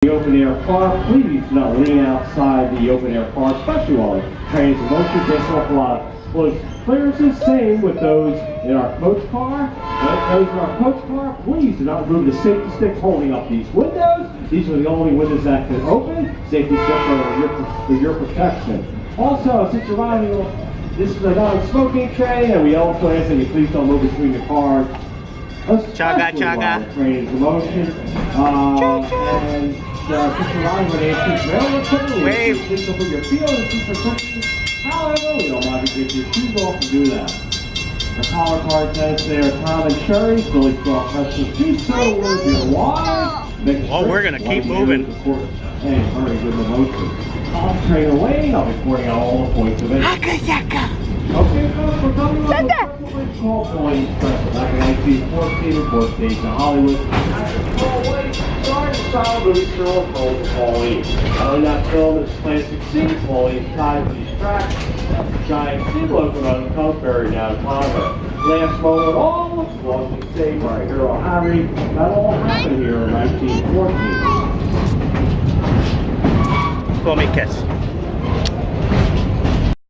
The open air car, please do not lean outside the open air car, especially while the train is in motion. There's an awful lot of clearances. Same with those in our coach car. Those in our coach car, please do not remove the safety stick holding up these windows. These are the only windows that can open. Safety stick for your protection. Also, since you're riding, this is a non-smoking train, and we also ask that you please don't move between the cars. Chaga, chaga. The train is in motion. And since you're riding with antique railroad equipment, Wave. please don't put your feet on the seat for cushion. However, we don't mind if you get your shoes off and do that. The collar card says there, Tom and Sherry, Billy Straw Customers, please settle with your wide. Oh, we're gonna keep moving. Hey, hurry with the motion. Concentrate away, I'll be pointing out all the points of it. Okay, folks, we're coming up with Bridge Call Point Express back in 1914 in Port Station, Hollywood. After Broadway, started style movie serial called Pauline. Not only that film is plastic seat, Pauline tied to these tracks. Giant steam locomotive comes buried down Congo. Last moment of all, Washington State by Hero Harry. That all happened here in 1914. Call me Kiss.